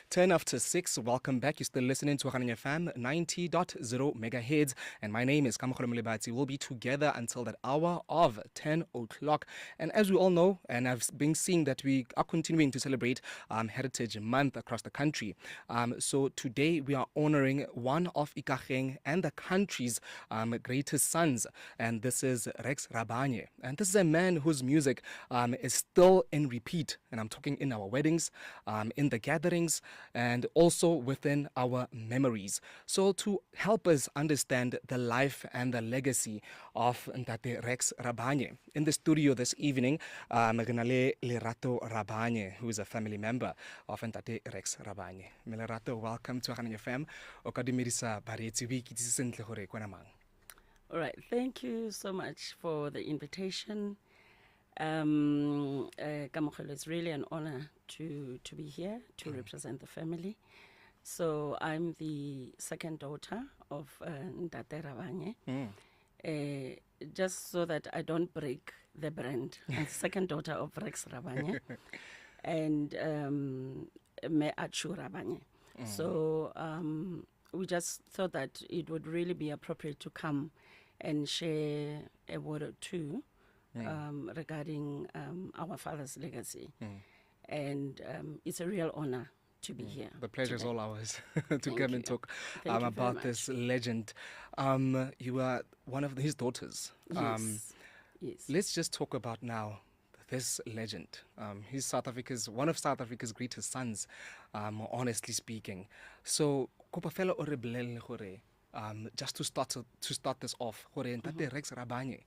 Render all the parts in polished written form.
10 after 6, welcome back. You're still listening to Rabanye FM 90.0 megahertz. And my name is Kamogelo Molebatsi. We'll be together until that hour of 10 o'clock. And as we all know, and I've been seeing that we are continuing to celebrate Heritage Month across the country. So today we are honoring one of Ithuteng and the country's greatest sons. And this is Rex Rabanye. And this is a man whose music is still in repeat. And I'm talking in our weddings, in the gatherings, and also within our memories. So to help us understand the life and the legacy of Ntate Rex Rabanye, in the studio this evening, Lerato Rabanye, who is a family member of Ntate Rex Rabanye. Lerato, welcome to Rabanye FM. All right, thank you so much for the invitation. Kamogelo, it's really an honor to be here to represent the family. So I'm the second daughter of Ntate Rabanye. Just so that I don't break the brand. I'm the second daughter of Rex Rabanye and Me Achu Rabanye. So we just thought that it would really be appropriate to come and share a word or two regarding our father's legacy. And it's a real honor to be here. The pleasure is all ours to come and talk Thank about this legend. You are one of his daughters. Yes. Let's just talk about now this legend. He's one of South Africa's greatest sons, honestly speaking. So, just to start this off, Ntate Rex Rabanye,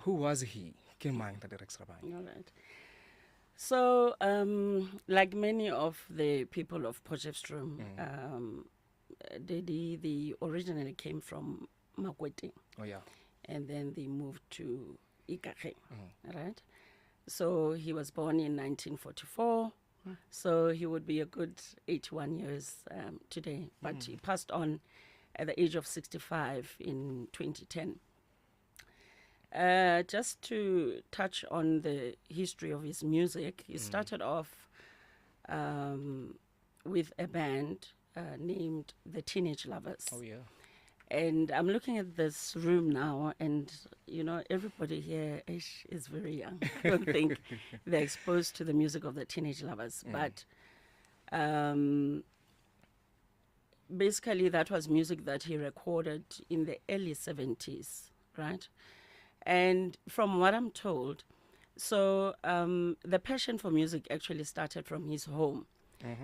who was he? Rex Rabanye. All right. So, like many of the people of Potchefstroom, they originally came from Makwete. Oh, yeah. And then they moved to Ithuteng, right? So he was born in 1944. So he would be a good 81 years today. But he passed on at the age of 65 in 2010. Just to touch on the history of his music, he started off with a band named the Teenage Lovers. Oh, yeah. And I'm looking at this room now, and, you know, everybody here is very young. I don't think they're exposed to the music of the Teenage Lovers. But basically, that was music that he recorded in the early 70s, right? And from what I'm told, so the passion for music actually started from his home.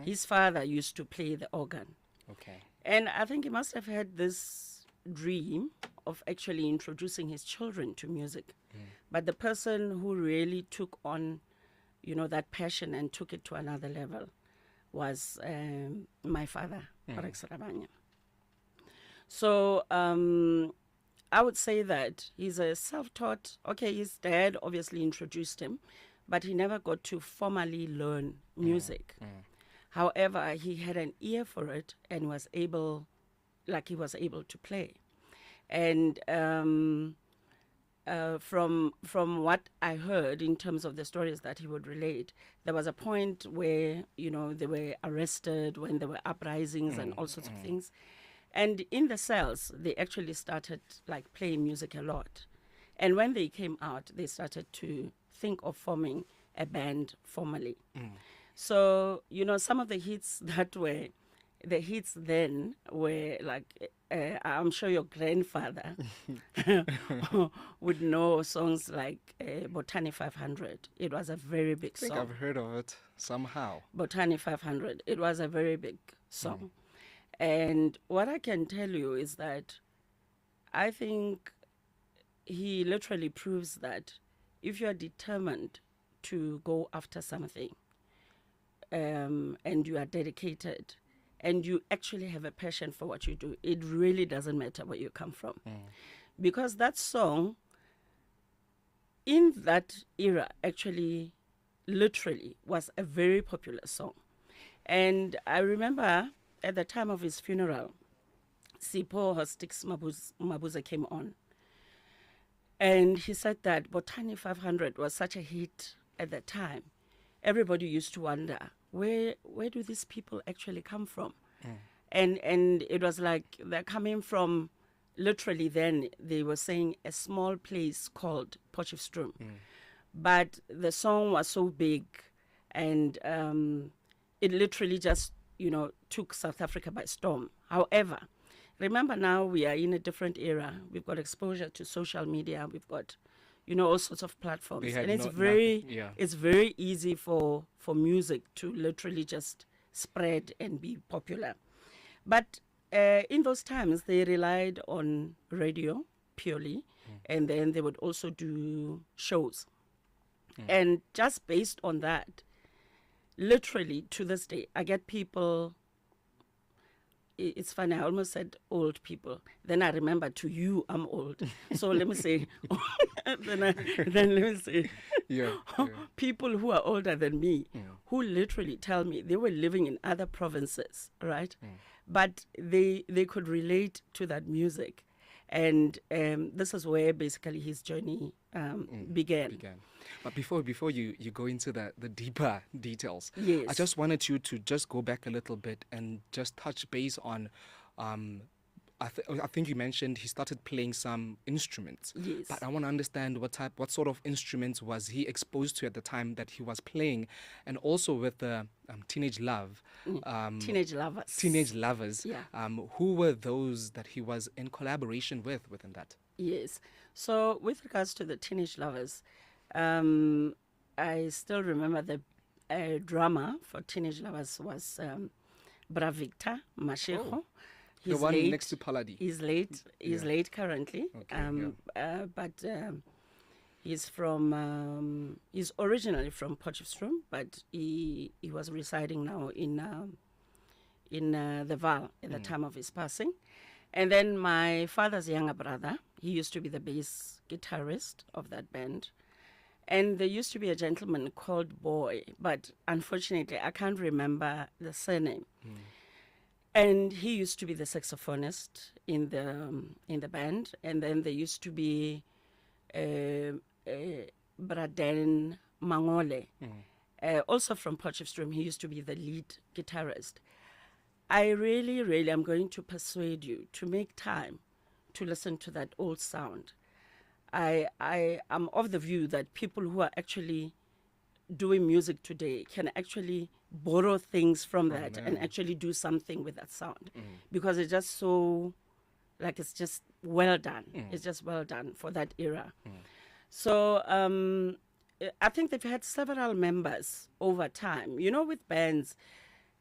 His father used to play the organ. Okay. And I think he must have had this dream of actually introducing his children to music. But the person who really took on, you know, that passion and took it to another level was my father, Rex Rabanye. So I would say that he's a self-taught, his dad obviously introduced him, but he never got to formally learn music. However, he had an ear for it and he was able to play. And from what I heard in terms of the stories that he would relate, there was a point where, you know, they were arrested when there were uprisings and all sorts of things. And in the cells, they actually started like playing music a lot. And when they came out, they started to think of forming a band formally. So, you know, some of the hits that were the hits then were like, I'm sure your grandfather would know songs like Botany 500. It was a very big song. I think I've heard of it somehow. Botany 500. It was a very big song. And what I can tell you is that I think he literally proves that if you are determined to go after something and you are dedicated and you actually have a passion for what you do, it really doesn't matter where you come from. Because that song in that era actually literally was a very popular song. And I remember at the time of his funeral, Sipho Hostix Mabuza came on. And he said that Botany 500 was such a hit at that time. everybody used to wonder, where do these people actually come from? And it was like they're coming from, literally then they were saying a small place called Potchefstroom. But the song was so big, and it literally just, took South Africa by storm. However, remember now we are in a different era. We've got exposure to social media. We've got, all sorts of platforms. And it's it's very easy for music to literally just spread and be popular. But in those times, they relied on radio purely, and then they would also do shows. And just based on that, literally to this day, I get people. It's funny, I almost said old people. Then I remember, to you, I'm old. So let me say, then let me say, people who are older than me, who literally tell me they were living in other provinces, right? But they could relate to that music. And this is where basically his journey began. But before you go into the deeper details, Yes. I just wanted you to just go back a little bit and just touch base on, I think you mentioned he started playing some instruments. Yes. But I want to understand what sort of instruments was he exposed to at the time that he was playing, and also with the Teenage Love. Teenage Lovers. Teenage Lovers. Yeah. Who were those that he was in collaboration within that? Yes. So with regards to the Teenage Lovers, I still remember the drummer for Teenage Lovers was Bra Victor Mashego. Oh. He's the one late. next to Paladi. He's late. He's late currently. Okay, But he's from. He's originally from Potchefstroom, but he was residing now in the Val at the time of his passing. And then my father's younger brother, he used to be the bass guitarist of that band. And there used to be a gentleman called Boy, but unfortunately I can't remember the surname. And he used to be the saxophonist in the band. And then there used to be Braden Mangole, also from Potchefstroom. He used to be the lead guitarist. I really am going to persuade you to make time to listen to that old sound. I am of the view that people who are actually doing music today can actually borrow things from that and actually do something with that sound, because it's just so, like, it's just well done. It's just well done for that era. So I think they've had several members over time. With bands,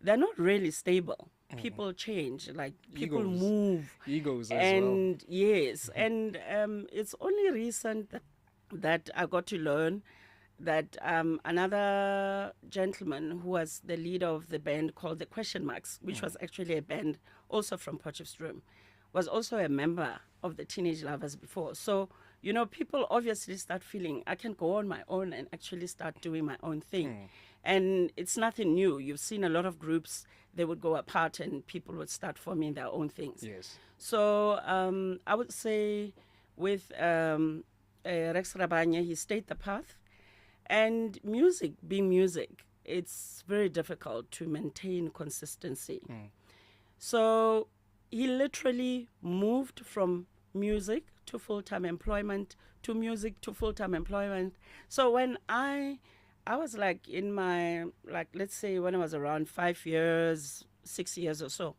they're not really stable. People change, like people move. Egos as and yes, and it's only recent that I got to learn that another gentleman who was the leader of the band called the Question Marks, which was actually a band also from Potchefstroom, was also a member of the Teenage Lovers before. So, people obviously start feeling, I can go on my own and actually start doing my own thing. And it's nothing new. You've seen a lot of groups, they would go apart and people would start forming their own things. Yes. So I would say with Rex Rabanye, he stayed the path. And music, being music, it's very difficult to maintain consistency. So he literally moved from music to full-time employment, to music to full-time employment. So when I was like in my, like, let's say when I was around 5 years, 6 years or so,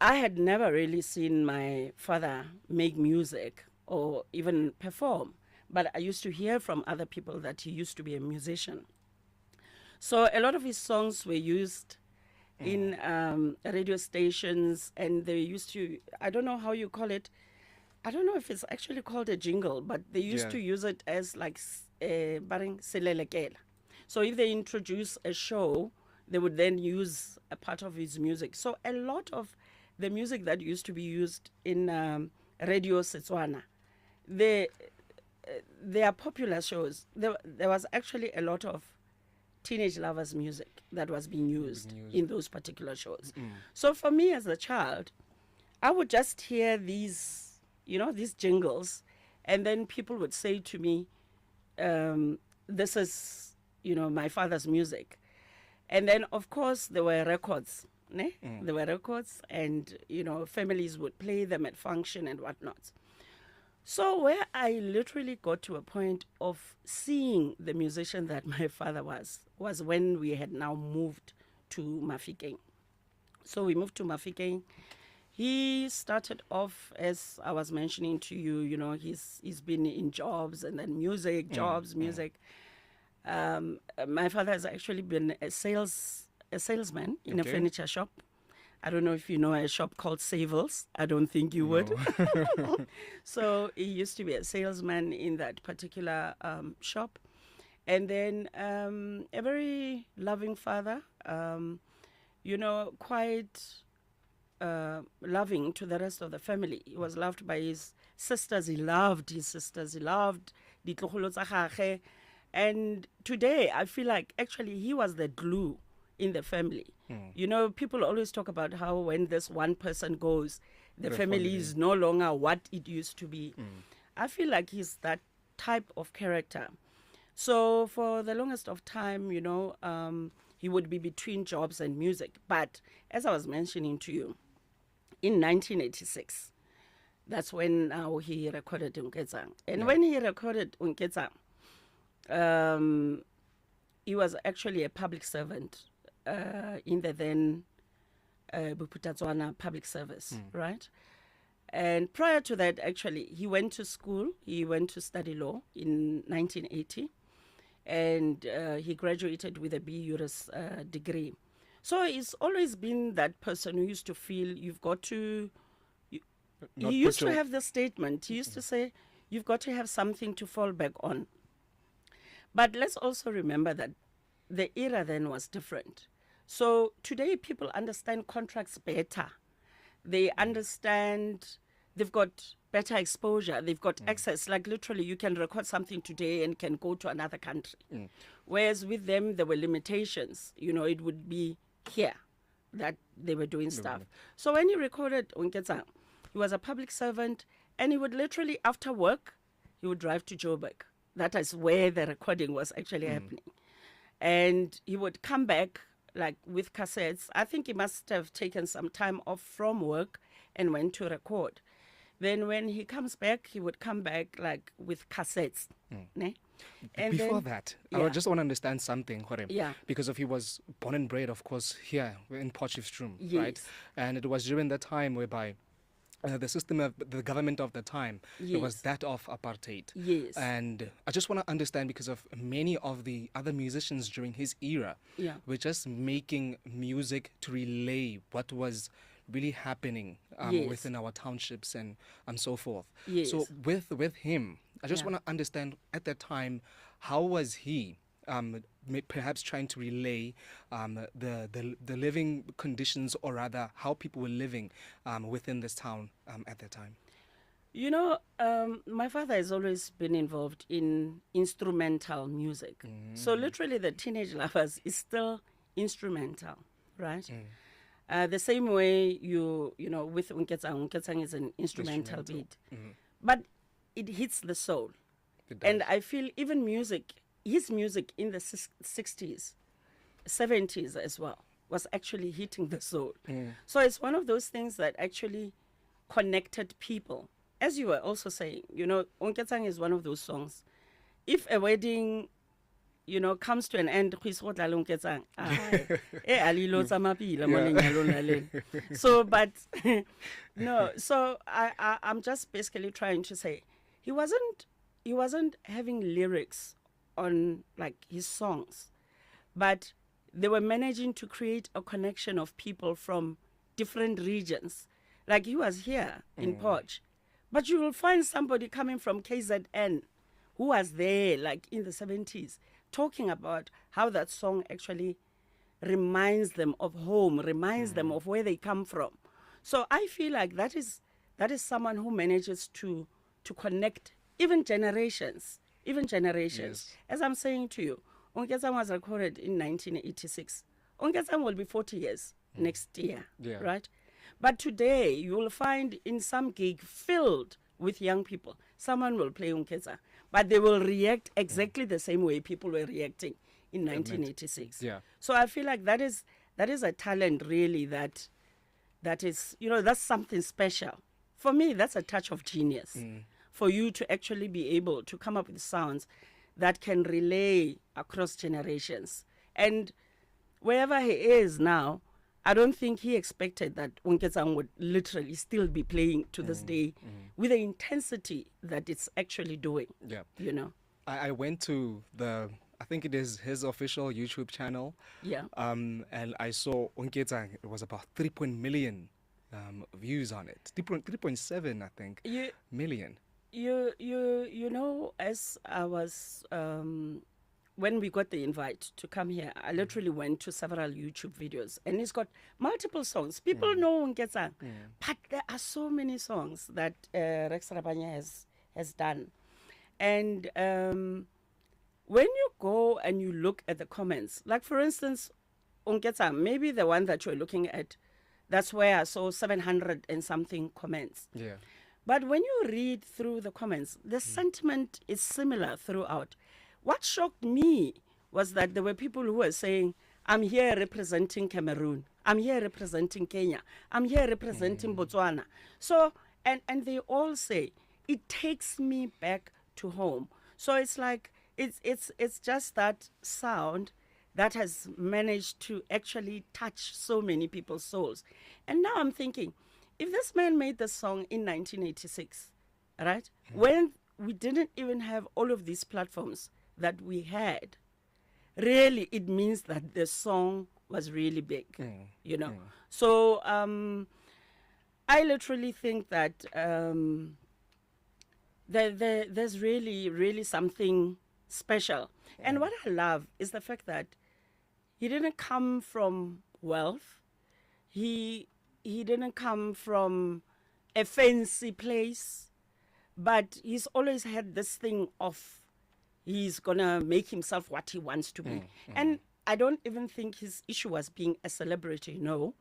I had never really seen my father make music or even perform. But I used to hear from other people that he used to be a musician. So a lot of his songs were used in radio stations, and they used to, I don't know how you call it, I don't know if it's actually called a jingle, but they used to use it as like bareng selelekela. So if they introduce a show, they would then use a part of his music. So a lot of the music that used to be used in Radio Setswana, they are popular shows. There was actually a lot of Teenage Lovers music that was being used in those particular shows. So for me as a child, I would just hear these, these jingles, and then people would say to me, this is my father's music. And then, of course, there were records. Ne? There were records, and, families would play them at function and whatnot. So where I literally got to a point of seeing the musician that my father was when we had now moved to Mafikeng. So we moved to Mafikeng. He started off, as I was mentioning to you, he's been in jobs and then music, jobs, music. My father has actually been a salesman in a furniture shop. I don't know if you know a shop called Savils. I don't think you would. So he used to be a salesman in that particular shop. And then a very loving father, quite loving to the rest of the family. He was loved by his sisters. He loved his sisters. He loved the tloholo tsa gagwe. And today, I feel like actually he was the glue in the family. People always talk about how when this one person goes, the family is no longer what it used to be. I feel like he's that type of character. So for the longest of time, he would be between jobs and music. But as I was mentioning to you, in 1986, that's when he recorded Unketsang. And when he recorded Unketsang, he was actually a public servant in the then Buputatswana public service, right? And prior to that, actually, he went to school. He went to study law in 1980, and he graduated with a B.Juris degree. So he's always been that person who used to feel you've got to... He used to have the statement. He used to say, you've got to have something to fall back on. But let's also remember that the era then was different. So today people understand contracts better. They understand, they've got better exposure, they've got access. Like literally you can record something today and can go to another country. Whereas with them there were limitations. It would be here that they were doing stuff. So when he recorded Unketsang, he was a public servant, and he would literally, after work, he would drive to Joburg. That is where the recording was actually happening. And he would come back, like with cassettes. I think he must have taken some time off from work and went to record. Then when he comes back, he would come back like with cassettes. Ne? And Before that, I just want to understand something, Hore. Yeah. Because he was born and bred, of course, here in Potchefstroom, Yes. right? And it was during that time whereby the system of the government of the time, it was that of apartheid. Yes. And I just want to understand, because of many of the other musicians during his era were just making music to relay what was really happening within our townships and so forth. Yes. So with him, I just want to understand at that time, how was he perhaps trying to relay the living conditions, or rather how people were living within this town at that time? My father has always been involved in instrumental music. So literally the Teenage Lovers is still instrumental, right? The same way with Unketsang. Unketsang is an instrumental beat. But it hits the soul. And I feel even his music in the 60s, 70s as well, was actually hitting the soul. So it's one of those things that actually connected people. As you were also saying, Unketsang is one of those songs. If a wedding, comes to an end, so, but, no, so I'm just basically trying to say, he wasn't having lyrics on like his songs, but they were managing to create a connection of people from different regions. Like he was here in Potch, but you will find somebody coming from KZN who was there like in the 70s, talking about how that song actually reminds them of home, reminds them of where they come from. So I feel like that is someone who manages to connect even generations. Yes. As I'm saying to you, Unketsang was recorded in 1986. Unketsang will be 40 years next year, right? But today you will find in some gig filled with young people, someone will play Unketsang, but they will react exactly the same way people were reacting in 1986. Yeah. So I feel like that is a talent really that is, that's something special. For me, that's a touch of genius. For you to actually be able to come up with sounds that can relay across generations. And wherever he is now, I don't think he expected that Unketsang would literally still be playing to this day with the intensity that it's actually doing. Yeah. I went to I think it is his official YouTube channel. Yeah. And I saw Unketsang, it was about 3 million views on it. 3.7, I think, million. As I was, when we got the invite to come here, I literally went to several YouTube videos, and he's got multiple songs. People know Unketsang, but there are so many songs that Rex Rabanye has done. And when you go and you look at the comments, like for instance, Unketsang, maybe the one that you're looking at, that's where I saw 700 and something comments. Yeah. But when you read through the comments, the sentiment is similar throughout. What shocked me was that there were people who were saying, I'm here representing Cameroon. I'm here representing Kenya. I'm here representing Botswana. So, and they all say, it takes me back to home. So it's like, it's just that sound that has managed to actually touch so many people's souls. And now I'm thinking, if this man made the song in 1986, right, when we didn't even have all of these platforms that we had, really it means that the song was really big, So I literally think that there's really, really something special. And what I love is the fact that he didn't come from wealth. He didn't come from a fancy place, but he's always had this thing of he's gonna make himself what he wants to be. And I don't even think his issue was being a celebrity, no,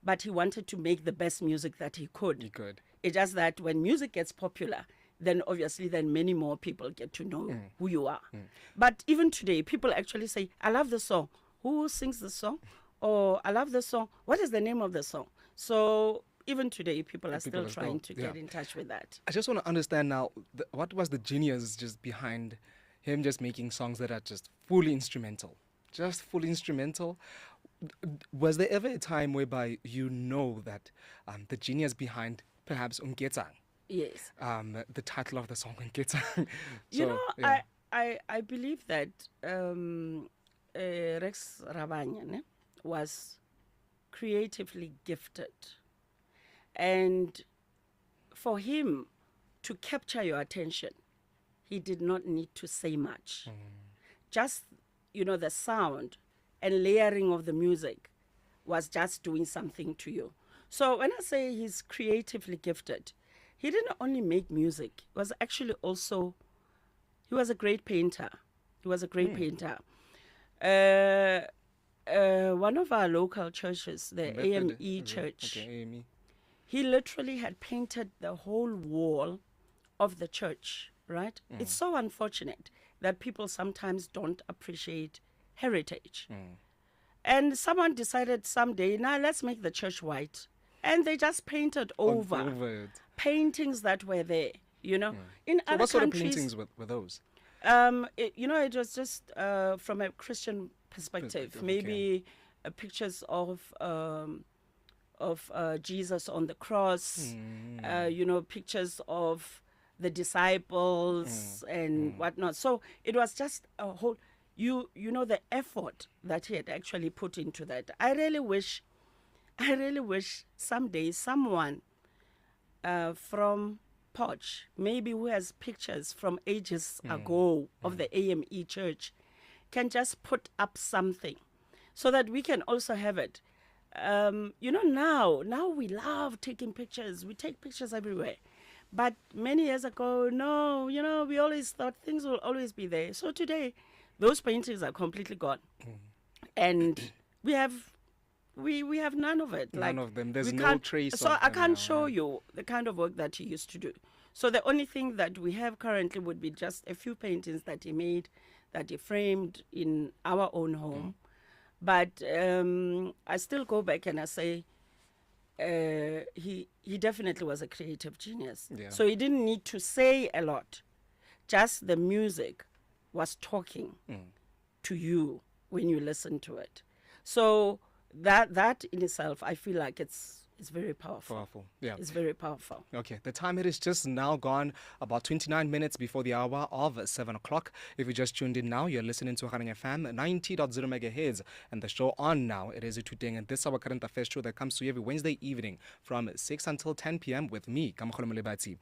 but he wanted to make the best music that he could. He could. It's just that when music gets popular, then obviously then many more people get to know who you are. But even today, people actually say, I love the song. Who sings the song? Or I love the song. What is the name of the song? So even today, people are still trying to get in touch with that. I just want to understand now, what was the genius just behind him just making songs that are just fully instrumental? Just fully instrumental. Was there ever a time whereby that the genius behind perhaps Unketsang, yes, the title of the song Unketsang? I believe that Rex Rabanye was creatively gifted, and for him to capture your attention, he did not need to say much. Just the sound and layering of the music was just doing something to you. So when I say he's creatively gifted, he didn't only make music, he was actually also, he was a great painter. He was a great painter. One of our local churches, the AME church, he literally had painted the whole wall of the church, right? It's so unfortunate that people sometimes don't appreciate heritage. And someone decided someday, now let's make the church white. And they just painted over paintings that were there, In so other what sort of countries, paintings were those? it was just from a Christian perspective. Maybe pictures of Jesus on the cross, pictures of the disciples and whatnot. So it was just a whole, the effort that he had actually put into that. I really wish someday someone from Poch, maybe who has pictures from ages ago of the AME church, can just put up something so that we can also have it. Now we love taking pictures. We take pictures everywhere. But many years ago, no, we always thought things will always be there. So today, those paintings are completely gone. And we have none of it. None of them. There's no trace of them. So I can't now. show you the kind of work that he used to do. So the only thing that we have currently would be just a few paintings that he made that he framed in our own home. But I still go back and I say he definitely was a creative genius. Yeah. So he didn't need to say a lot. Just the music was talking to you when you listen to it. So that in itself, I feel like it's very powerful. Powerful. Yeah. It's very powerful. Okay, the time it is just now gone about 29 minutes before the hour of 7 o'clock. If you just tuned in now, you're listening to Rabanye FM 90.0 megahertz, and the show on now, it is Ithuteng, and this is our current affairs show that comes to you every Wednesday evening from 6 until 10 p.m. with me, Kamogelo Molebatsi.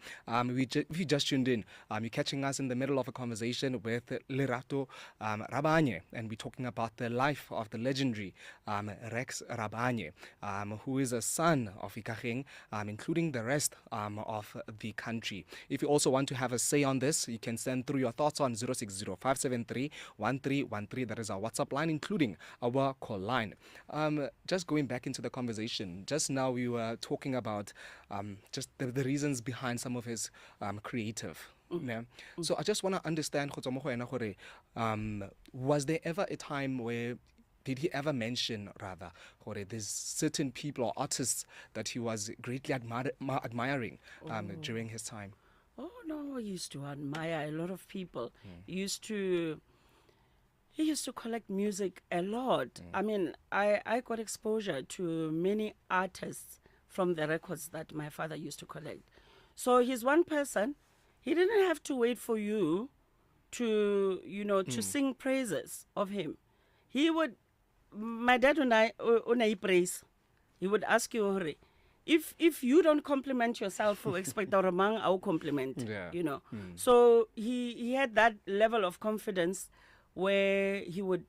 If you just tuned in, you're catching us in the middle of a conversation with Lerato Rabanye, and we're talking about the life of the legendary Rex Rabanye, who is a son of Ithuteng, including the rest of the country. If you also want to have a say on this, you can send through your thoughts on 060-573-1313. That is our WhatsApp line, including our call line. Just going back into the conversation, just now we were talking about just the reasons behind some of his creative. Yeah. So I just want to understand, was there ever a time where did he ever mention, rather, or there's certain people or artists that he was greatly admiring during his time? Oh no, he used to admire a lot of people. He used to collect music a lot. I mean, I got exposure to many artists from the records that my father used to collect. So he's one person. He didn't have to wait for you to, to sing praises of him. He would, my dad and I praise. He would ask you, if you don't compliment yourself, expect our mang I'll compliment. Yeah. So he had that level of confidence where he would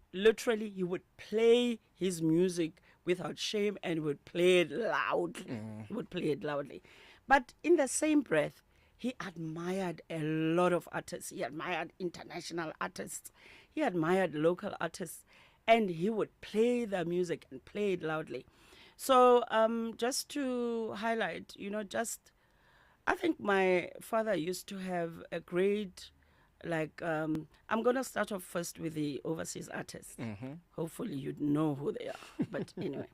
play his music without shame and would play it loudly. He would play it loudly. But in the same breath, he admired a lot of artists. He admired international artists. He admired local artists. And he would play the music and play it loudly. So just to highlight, I think my father used to have a great, I'm going to start off first with the overseas artists. Hopefully you'd know who they are. But anyway,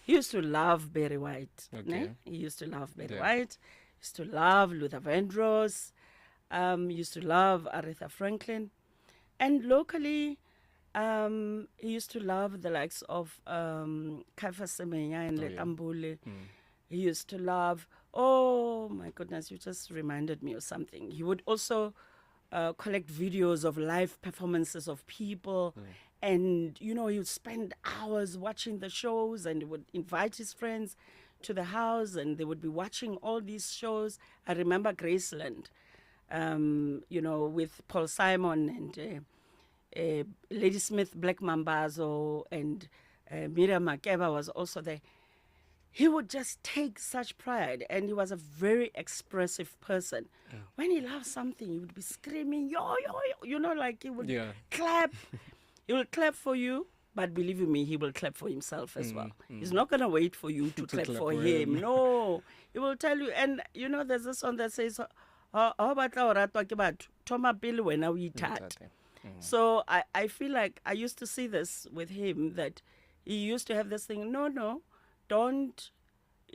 he used to love Barry White. Okay. He used to love Barry White. He used to love Luther Vandross. He used to love Aretha Franklin. And locally, he used to love the likes of Kaifa Semenya and Letambule. He used to love, oh my goodness, you just reminded me of something. He would also collect videos of live performances of people. And, he would spend hours watching the shows, and he would invite his friends to the house, and they would be watching all these shows. I remember Graceland, with Paul Simon and Lady Smith, Black Mambazo, and Miriam Makeba was also there. He would just take such pride, and he was a very expressive person. When he loved something, he would be screaming, yo, yo, yo, like he would clap. He will clap for you, but believe you me, he will clap for himself as well. He's not going to wait for you to clap for him. No, he will tell you. And, there's this song that says, how about Lerato ke batho? Thoma pele wena o ithate. So I feel like I used to see this with him, that he used to have this thing, no, don't,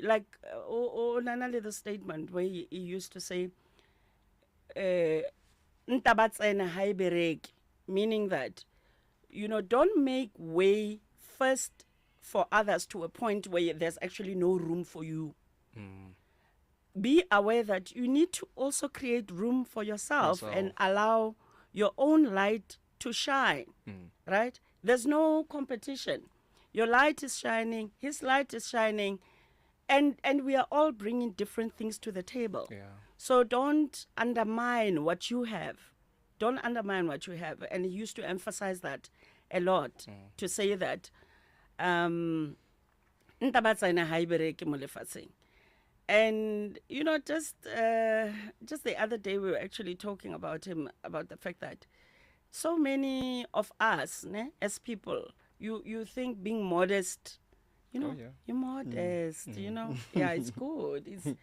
like, Nanale, the statement where he used to say, ntabatsena ha e bereke, meaning that, don't make way first for others to a point where there's actually no room for you. Be aware that you need to also create room for yourself and allow your own light to shine, right? There's no competition. Your light is shining, his light is shining, and we are all bringing different things to the table. So don't undermine what you have. Don't undermine what you have. And he used to emphasize that a lot, to say that ntabatsena ha e bereke mo lefatsheng. And, just the other day we were actually talking about him, about the fact that so many of us, as people, you think being modest, you know, yeah. you're modest, you know. Yeah, it's good.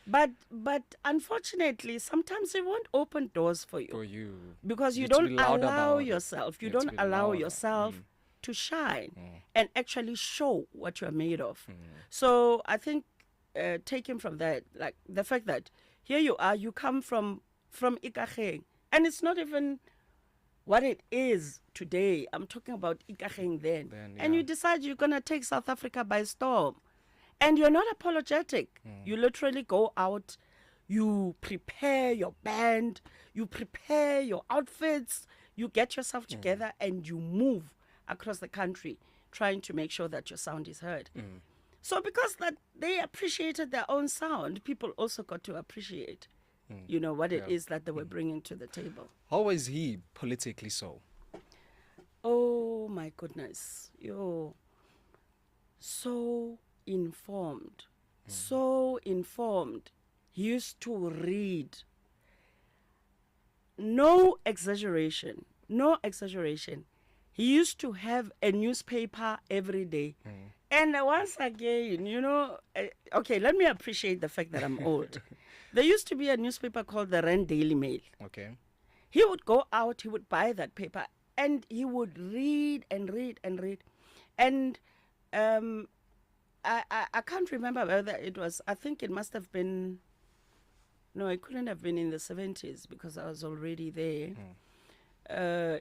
But unfortunately, sometimes it won't open doors for you. For you. Because you Need to don't be loud allow about it. yourself, you Need to don't be allow louder. yourself to shine and actually show what you're made of. So I think taking from that, like the fact that here you are, you come from Ikageng, and it's not even what it is today. I'm talking about Ikageng then. And yeah. you decide you're going to take South Africa by storm. And you're not apologetic. You literally go out, you prepare your band, you prepare your outfits, you get yourself together, and you move across the country trying to make sure that your sound is heard. So because that they appreciated their own sound, people also got to appreciate, you know, what it is that they were bringing to the table. How was he politically so? Oh my goodness. Yo. So informed. So informed. He used to read. No exaggeration. No exaggeration. He used to have a newspaper every day. And once again, you know, okay, let me appreciate the fact that I'm old. There used to be a newspaper called the Rand Daily Mail. Okay. He would go out, he would buy that paper, and he would read and read and read. And I can't remember whether it was, I think it must have been, no, it couldn't have been in the 70s because I was already there.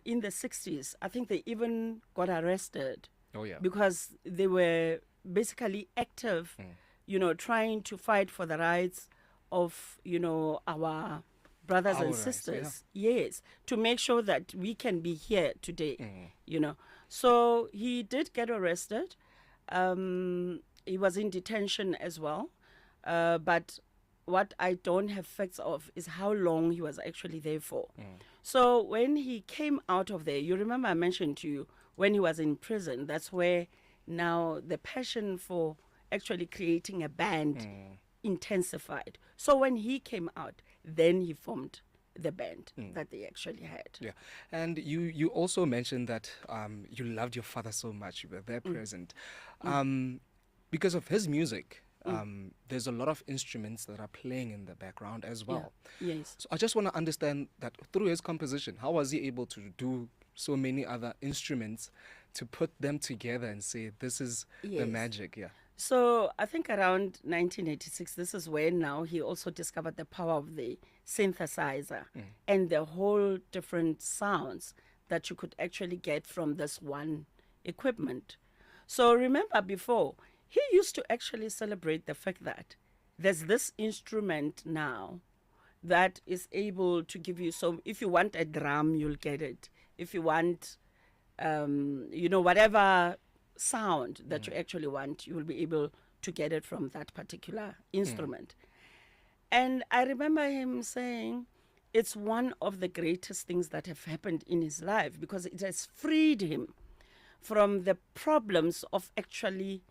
In the 60s, I think they even got arrested. Oh, yeah. Because they were basically active, you know, trying to fight for the rights of, you know, our brothers Our and rights, sisters. Yes, to make sure that we can be here today, you know. So he did get arrested. He was in detention as well. But what I don't have facts of is how long he was actually there for. So when he came out of there, you remember I mentioned to you, when he was in prison, that's where now the passion for actually creating a band intensified. So when he came out, then he formed the band that they actually had. Yeah. And you also mentioned that you loved your father so much. You were there present. Because of his music, there's a lot of instruments that are playing in the background as well. Yeah. Yes. So I just want to understand that through his composition, how was he able to do so many other instruments to put them together and say, this is the magic? Yeah. So I think around 1986, this is when now he also discovered the power of the synthesizer and the whole different sounds that you could actually get from this one equipment. So remember before, he used to actually celebrate the fact that there's this instrument now that is able to give you so, if you want a drum, you'll get it. If you want, you know, whatever sound that you actually want, you will be able to get it from that particular instrument. And I remember him saying it's one of the greatest things that have happened in his life because it has freed him from the problems of actually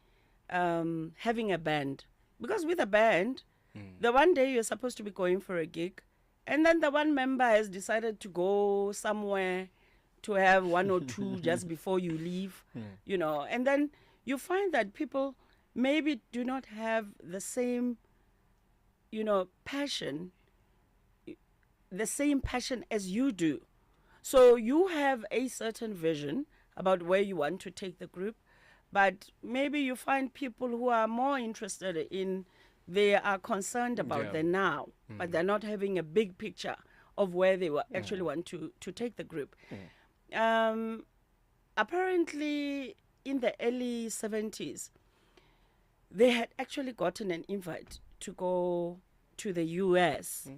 having a band. Because with a band, the one day you're supposed to be going for a gig, and then the one member has decided to go somewhere to have one or two just before you leave, you know, and then you find that people maybe do not have the same, you know, passion, the same passion as you do. So you have a certain vision about where you want to take the group, but maybe you find people who are more interested in, they are concerned about the now, but they're not having a big picture of where they actually want to take the group. Apparently, in the early 70s, they had actually gotten an invite to go to the US.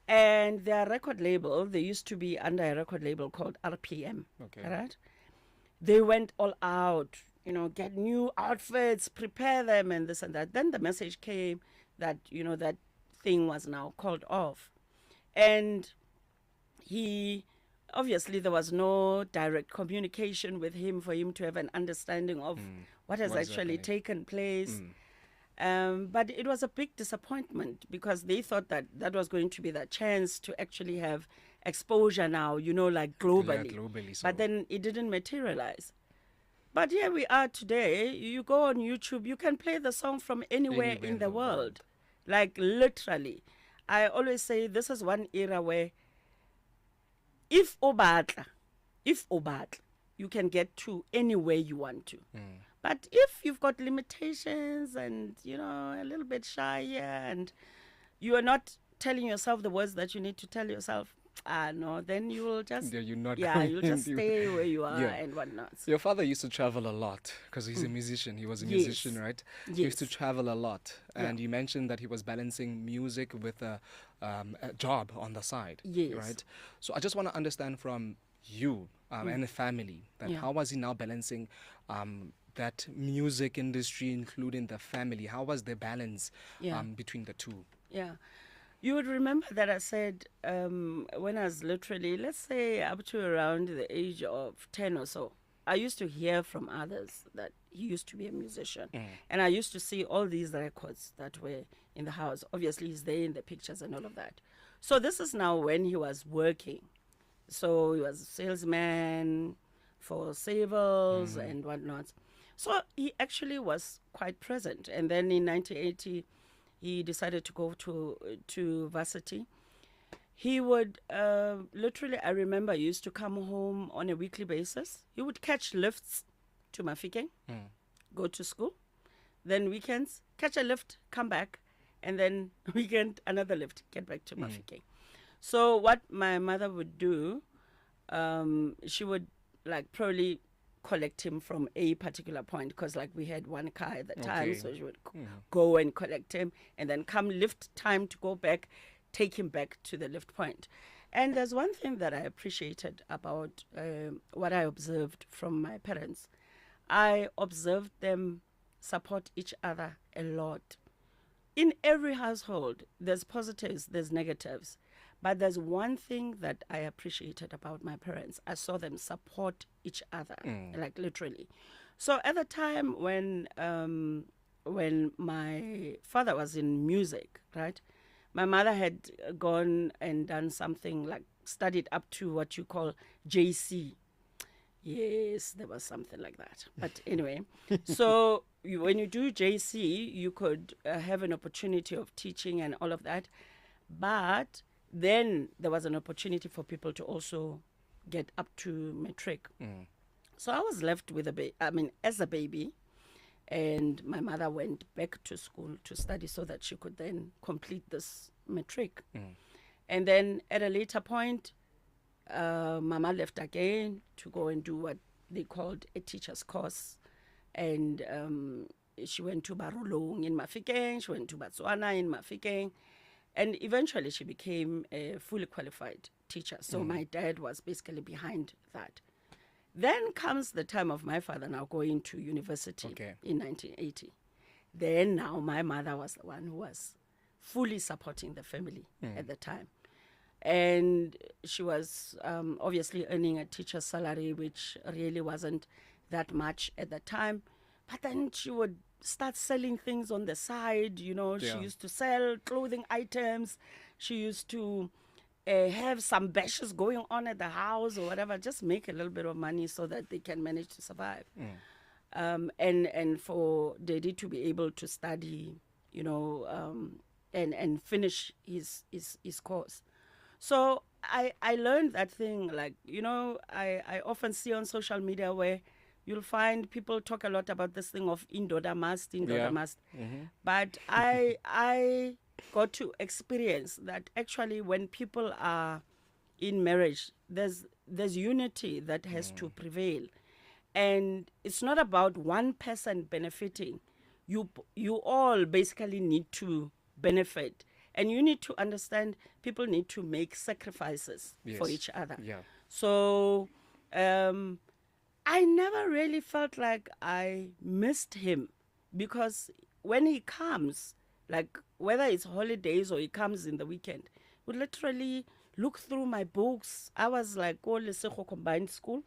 And their record label, they used to be under a record label called RPM. Okay. Right? They went all out, you know, get new outfits, prepare them, and this and that. Then the message came that, you know, that thing was now called off. And obviously there was no direct communication with him for him to have an understanding of what has actually taken place. But it was a big disappointment because they thought that that was going to be the chance to actually have exposure now, you know, like globally. Yeah, globally. So. But then it didn't materialize. But here we are today. You go on YouTube, you can play the song from anywhere in the world. Like literally. I always say this is one era where if obatla, you can get to anywhere you want to. But if you've got limitations and, a little bit shy here and you are not telling yourself the words that you need to tell yourself, no, then you will just, you'll just stay where you are and whatnot. Your father used to travel a lot because he's a musician. He was a musician, right? Yes. He used to travel a lot. And you mentioned that he was balancing music with a job on the side, right? So I just want to understand from you and the family that how was he now balancing that music industry, including the family? How was the balance between the two? Yeah. You would remember that I said when I was literally, let's say, up to around the age of 10 or so, I used to hear from others that he used to be a musician. And I used to see all these records that were in the house. Obviously, he's there in the pictures and all of that. So this is now when he was working. So he was a salesman for Savils and whatnot. So he actually was quite present. And then in 1980, he decided to go to varsity. He would literally, I remember, he used to come home on a weekly basis. He would catch lifts to Mafikeng, go to school. Then weekends, catch a lift, come back. And then weekend, another lift, get back to Mafikeng. So what my mother would do, she would probably collect him from a particular point because we had one car at the time, so she would go and collect him and then come lift time to go back, take him back to the lift point. And there's one thing that I appreciated about what I observed from my parents. I observed them support each other a lot. In every household, there's positives, there's negatives. But there's one thing that I appreciated about my parents. I saw them support each other, literally. So at the time when my father was in music, right, my mother had gone and done something studied up to what you call JC. Yes, there was something like that. But anyway, so when you do JC, you could have an opportunity of teaching and all of that. But then there was an opportunity for people to also get up to matric. So I was left with as a baby, and my mother went back to school to study so that she could then complete this matric. And then at a later point, Mama left again to go and do what they called a teacher's course. And she went to Barolong in Mafikeng, she went to Botswana in Mafikeng. And eventually she became a fully qualified teacher. So my dad was basically behind that. Then comes the time of my father now going to university in 1980. Then now my mother was the one who was fully supporting the family at the time. And she was obviously earning a teacher's salary, which really wasn't that much at the time. But then she would start selling things on the side, She used to sell clothing items. She used to have some bashes going on at the house or whatever, just make a little bit of money so that they can manage to survive. And for Daddy to be able to study, and finish his course. So I learned that thing, I often see on social media where you'll find people talk a lot about this thing of indoda must. But I got to experience that actually when people are in marriage, there's unity that has to prevail. And it's not about one person benefiting. You all basically need to benefit. And you need to understand people need to make sacrifices for each other. So I never really felt like I missed him because when he comes, whether it's holidays or he comes in the weekend, he would literally look through my books. I was Lesego Combined School.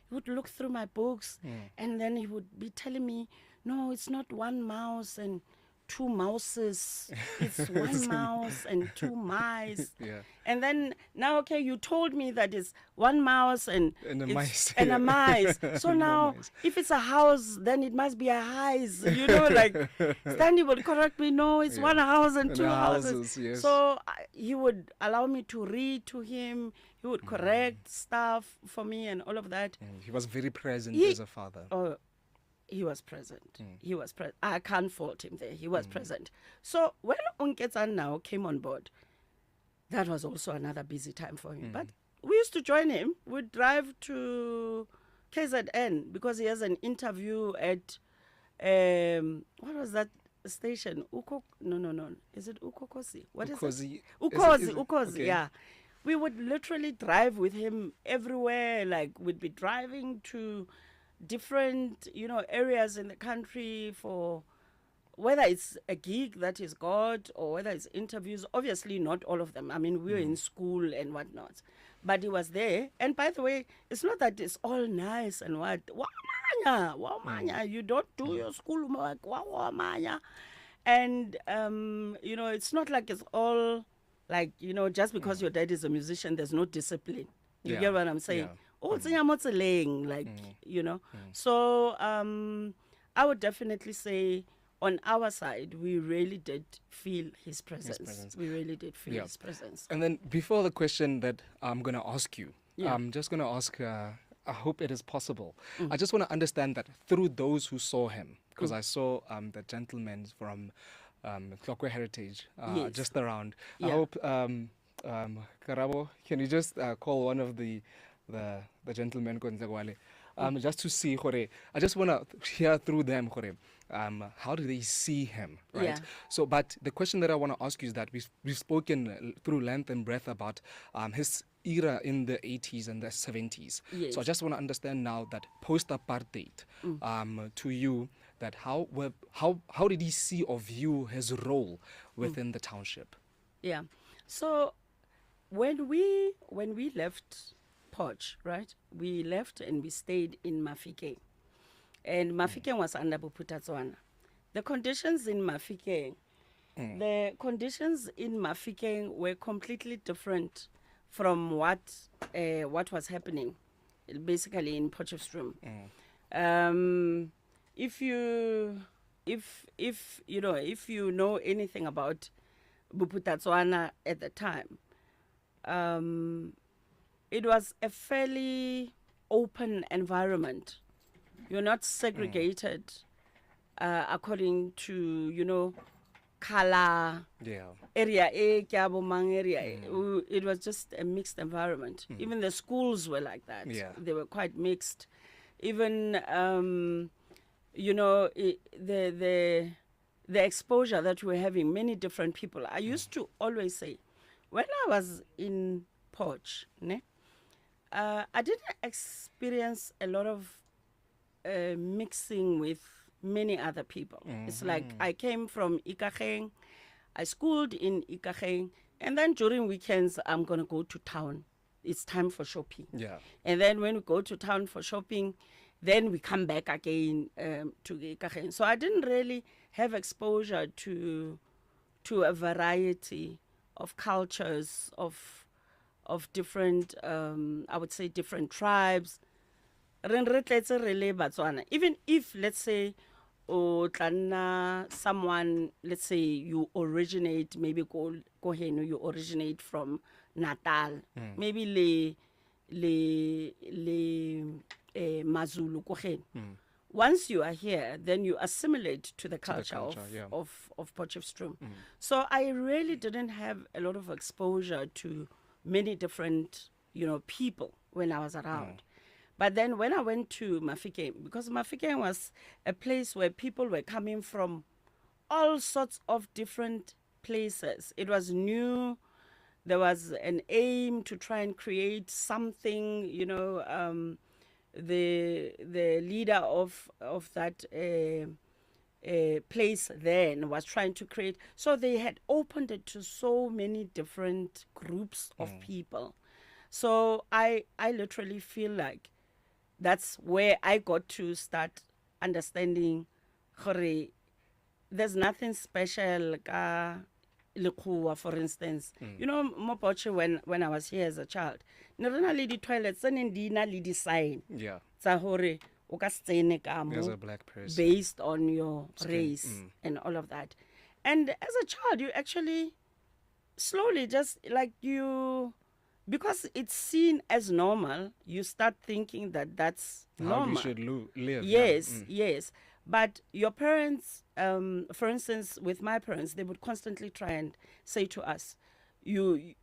He would look through my books and then he would be telling me, no, it's not one mouse and two mouses. It's one mouse and two mice. Yeah. And then now, okay, you told me that it's one mouse and a mice. and a mice. So More now, mice. if it's a house, then it must be a highs. You know, like Stanley would correct me. No, it's one house and And two the houses. houses, yes. So he would allow me to read to him. He would correct stuff for me and all of that. He was very present He- as a father. Oh, he was present. He was present. I can't fault him there. He was present. So when Unketsan now came on board, that was also another busy time for him. But we used to join him. We'd drive to KZN because he has an interview at, what was that station? No. Is it Ukokosi? What is Ukozi. it? Is it- Ukozi, okay. yeah. We would literally drive with him everywhere. Like we'd be driving to different, areas in the country for whether it's a gig that he's got or whether it's interviews. Obviously, not all of them. I mean, we were in school and whatnot, but he was there. And by the way, it's not that it's all nice and what. Wamanya, you don't do your school work. Wamanya. And, it's not like it's all like, just because your dad is a musician, there's no discipline. You Yeah. get what I'm saying? Yeah. Oh, it's like, So I would definitely say on our side, we really did feel his presence. We really did feel Yeah. his presence. And then before the question that I'm going to ask you, Yeah. I'm just going to ask, I hope it is possible. I just want to understand that through those who saw him, because I saw the gentlemen from Tlokwe Heritage Yes. just around. I Yeah. hope, Karabo, can you just call one of the gentlemen, just to see, I just want to hear through them, how do they see him, right? Yeah. So, but the question that I want to ask you is that we've spoken through length and breadth about his era in the 80s and the 70s. Yes. So I just want to understand now that post-apartheid, to you, that how did he see or view his role within the township? Yeah. So when we left Poch, right? We left and we stayed in Mafikeng. And Mafikeng was under Buputatswana. The conditions in Mafikeng were completely different from what was happening basically in Potchefstroom. If you know anything about Buputatswana at the time, it was a fairly open environment. You're not segregated according to, color, Yeah. area A, Kiabomang area A. It was just a mixed environment. Even the schools were like that. Yeah. They were quite mixed. Even, the exposure that we were having, many different people. I used to always say, when I was in Poch, I didn't experience a lot of mixing with many other people. It's like I came from Ikageng, I schooled in Ikageng, and then during weekends, I'm going to go to town. It's time for shopping. Yeah. And then when we go to town for shopping, then we come back again to Ikageng. So I didn't really have exposure to a variety of cultures, of different, I would say, different tribes. Even if, let's say, someone, let's say you originate, maybe you originate from Natal, maybe Mazulu, once you are here, then you assimilate to the culture, yeah. of Potchefstroom. So I really didn't have a lot of exposure to many different, people when I was around. But then when I went to Mafikeng, because Mafikeng was a place where people were coming from all sorts of different places. It was new. There was an aim to try and create something, the leader of that place then was trying to create. So they had opened it to so many different groups of people. So I literally feel like that's where I got to start understanding there's nothing special ka lekgowa, for instance. You know, Mopoche, when I was here as a child, ne re na le di-toilets tse neng di na le di-sign Yeah. tsa hore o ka se tsene ka As mo a black person. based on your race and all of that. And as a child, you actually slowly just like you, because it's seen as normal, you start thinking that that's How normal. we should live. Yes, yes. But your parents, for instance, with my parents, they would constantly try and say to us, you,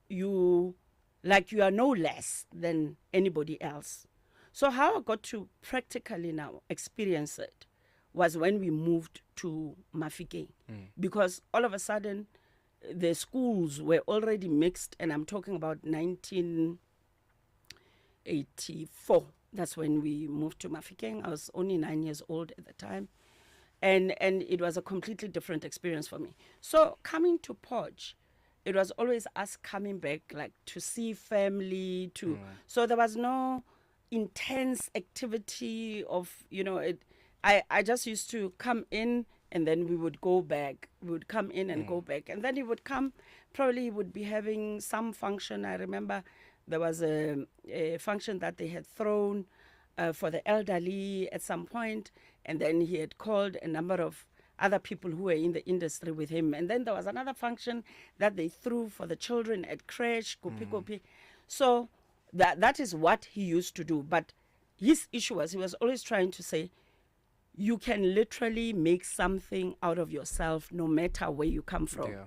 like you are no less than anybody else. So how I got to practically now experience it was when we moved to Mafikeng, because all of a sudden the schools were already mixed, and I'm talking about 1984. That's when we moved to Mafikeng. I was only 9 years old at the time. And it was a completely different experience for me. So coming to Podge, it was always us coming back, like to see family, to so there was no intense activity of, you know, it. I just used to come in and then we would go back. We would come in and go back. And then he would come, probably he would be having some function. I remember there was a function that they had thrown for the elderly at some point, and then he had called a number of other people who were in the industry with him. And then there was another function that they threw for the children at creche, Kopi Kopi. So that is what he used to do. But his issue was he was always trying to say, you can literally make something out of yourself no matter where you come from. Yeah.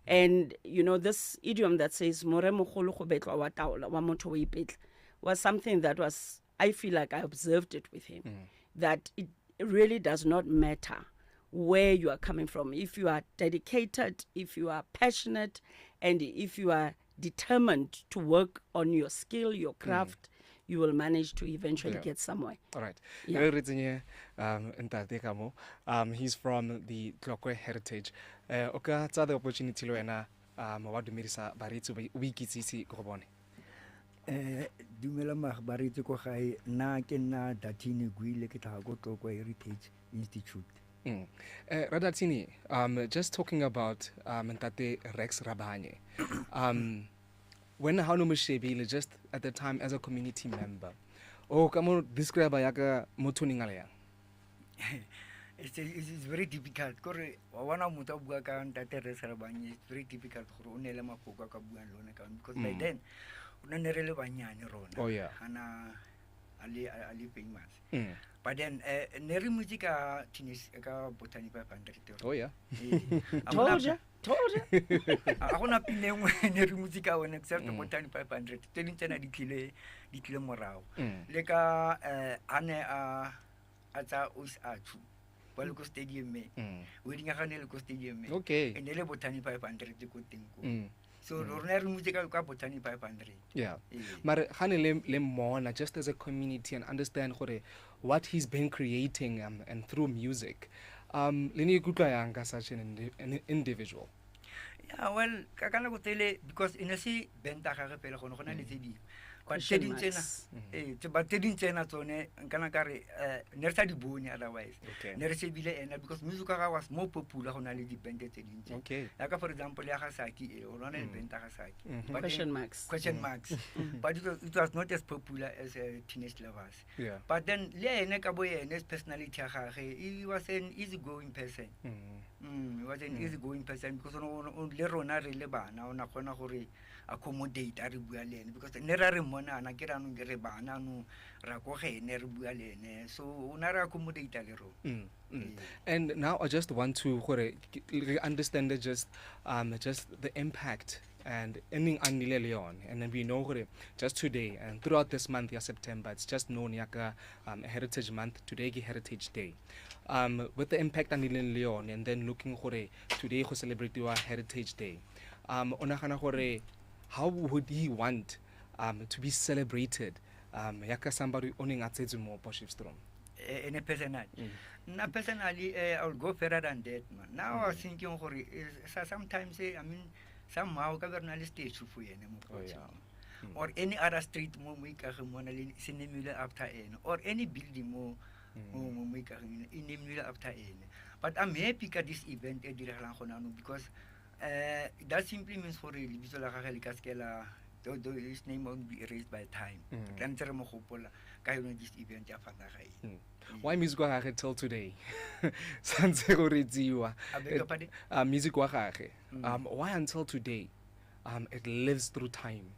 And, you know, this idiom that says, "More mogolo go betlwa wa taola, wa motho o ipetla," was something that was, I feel like I observed it with him, that it really does not matter where you are coming from. If you are dedicated, if you are passionate, and if you are determined to work on your skill, your craft, you will manage to eventually get somewhere. All right. Yeah. Ntate Kamo, he's from the Tlokwe Heritage. Oka tsa the opportunity lo ena wa dumerisa baretsi o ikitsisi go bone. Dumela magbaritse ko gae nna ke nna Datini Gwile ke tla go Tlokwe Heritage Institute. Radatini, just talking about Ntate Rex Rabanye. When Hano Mshebile, just at the time as a community member, come on, describe Yaka Motuningalea. It's very difficult. Kore wana muta buka ka Ntate Rex Rabanye, it's very difficult for onela mapoka ka buan lona ka, because by then una nerele banyane rona. Oh yeah. Ana ali famous. But then neri musica tinis ka botani 500. Oh yeah. Told you. Agona pinengwe neri musica wona except botani 500. Telintena ditlile morao. Le ka ane atsa us achu. Well, go stadium me. We didn't have a stadium me. Okay. And the botany 500 to go think. So, Roner musical botany 500. Yeah. But Hane le Mona, just as a community, and understand what he's been creating and through music. Lini Kukayanga, such an individual. Yeah, well, Kakana would tell because in a sea, Bentaka Pelahona Lizzie. But Tedin Chena Tone and Kanakari, Nersadi Buni otherwise. Nersebile, and because Muzuka was more popular on a dependent. Okay. Like, for example, Yahasaki or Ronald Bentakasaki. Question marks. But it was not as popular as teenage lovers. Yeah. But then, Nekaboy and his personality, he was an easygoing person. He was an easygoing person because on Lerona Relebana, on a hurry. Accommodate Aribualene because Nerare Mona Nakiran Gerebana no Rakohe Nerbualene, so Nara accommodate a little. And now I just want to understand just the impact and ending Anile Leon, and then we know just today and throughout this month, September, it's just known Yaka Heritage Month, today Heritage Day. With the impact Anile Leon, and then looking today we celebrate our Heritage Day. How would he want to be celebrated? Yaka somebody owning at Sezumo Poshivstrom. In a personal. Personally, I'll go further than that, man. Now I was thinking, sometimes, I mean, somehow government stage for or any other street more week cinema after or any building more after ene. But I'm happy ka this event e diragalang gona no because that simply means for lebitso la gagwe le ka skela though his name won't be erased by time. Tlametse re mo gopola ka yone this event ya fana ga ene. Why music wa gagwe till today? Santse go retsiwa. Music wa gagwe. Why until today? It lives through time.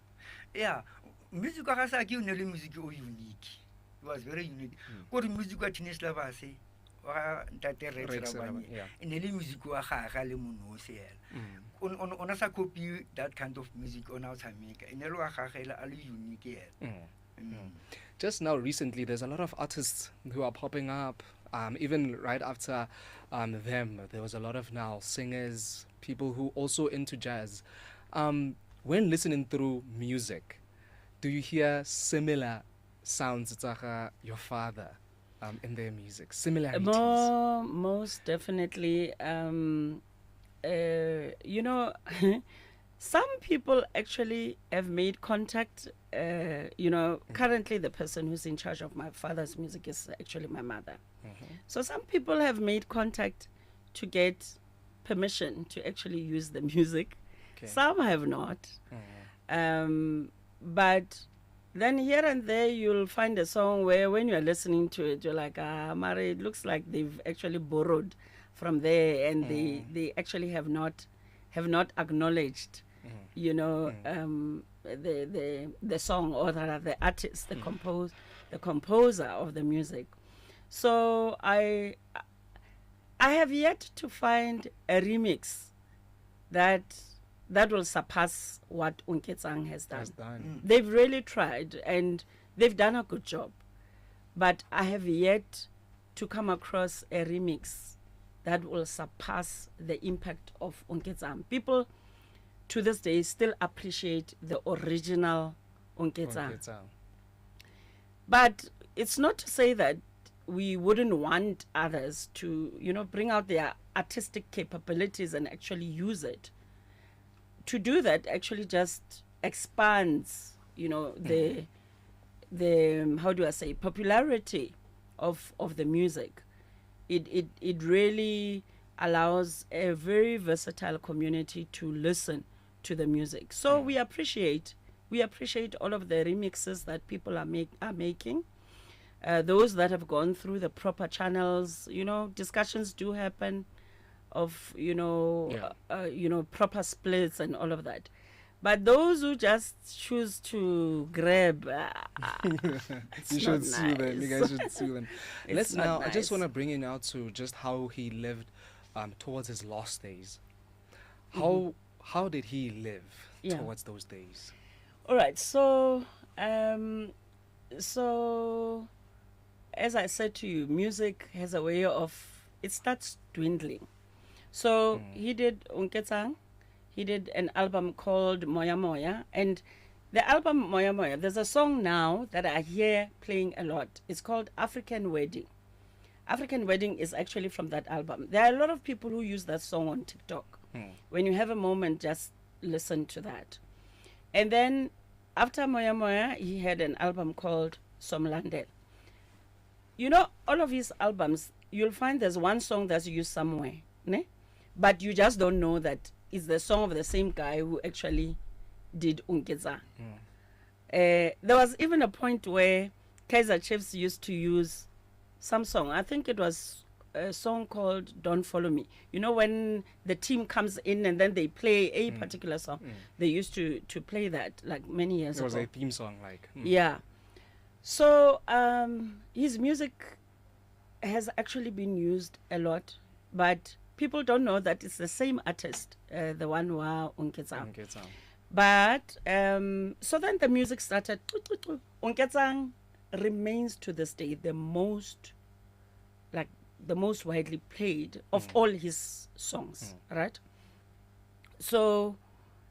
Yeah, music wa gagwe ke une le music o unique. It was very unique. Go re music wa Teenage Lovers wa ntate Rabanye. Ene le music wa gagwe le monosi ela. On sa copy that kind of music on our Jamaica. Ene le wa gagwe a le unique ela. Just now, recently, there's a lot of artists who are popping up. Even right after them, there was a lot of now singers, people who also into jazz. When listening through music, do you hear similar sounds to your father in their music? Similarities? Most definitely. You know, some people actually have made contact. You know, currently the person who's in charge of my father's music is actually my mother. So some people have made contact to get permission to actually use the music. Some have not. But then here and there you'll find a song where when you're listening to it, you're like, Mari, it looks like they've actually borrowed from there and they actually have not acknowledged, you know, the song or the artist, the composer of the music. So I have yet to find a remix that will surpass what Unketsang has done. They've really tried and they've done a good job, but I have yet to come across a remix that will surpass the impact of Unketsang. People to this day still appreciate the original Unketsang. But it's not to say that we wouldn't want others to, you know, bring out their artistic capabilities and actually use it. To do that actually just expands, you know, the how do I say, popularity of the music. It really allows a very versatile community to listen to the music. So we appreciate all of the remixes that people are making. Those that have gone through the proper channels, you know, discussions do happen of, you know, proper splits and all of that. But those who just choose to grab, you should sue them. You guys should sue them. Let's now. Nice. I just want to bring in now to just how he lived towards his last days. How did he live towards those days? All right. So as I said to you, music has a way of, it starts dwindling. So he did Unketsang. He did an album called Moya Moya. And the album Moya Moya, there's a song now that I hear playing a lot. It's called African Wedding. African Wedding is actually from that album. There are a lot of people who use that song on TikTok. When you have a moment, just listen to that. And then after Moya Moya, he had an album called Somlandel. You know, all of his albums, you'll find there's one song that's used somewhere, ne? But you just don't know that it's the song of the same guy who actually did Unketsang. There was even a point where Kaiser Chiefs used to use some song. I think it was a song called Don't Follow Me. You know, when the team comes in and then they play a particular song, they used to play that like many years ago. It was a theme song, like. Yeah. So his music has actually been used a lot, but people don't know that it's the same artist, the one who Unketsang. But so then the music started. Unketsang remains to this day the most widely played of all his songs, right? So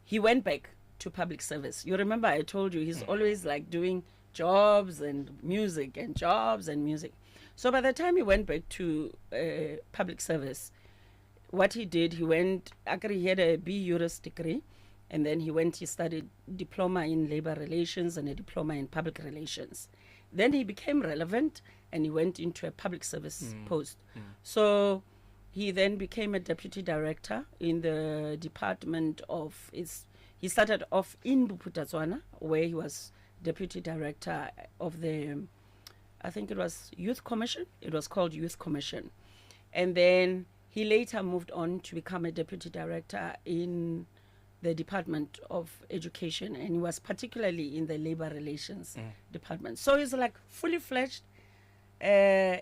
he went back to public service. You remember I told you he's always like doing jobs and music and jobs and music. So by the time he went back to public service, what he did, he went, actually he had a B.Juris degree, and then he studied diploma in labor relations and a diploma in public relations. Then he became relevant, and he went into a public service post. So he then became a deputy director in the department of he started off in Buputatswana, where he was deputy director of the, I think it was Youth Commission. It was called Youth Commission. And then he later moved on to become a deputy director in the Department of Education, and he was particularly in the labor relations department. So he's like fully fledged 8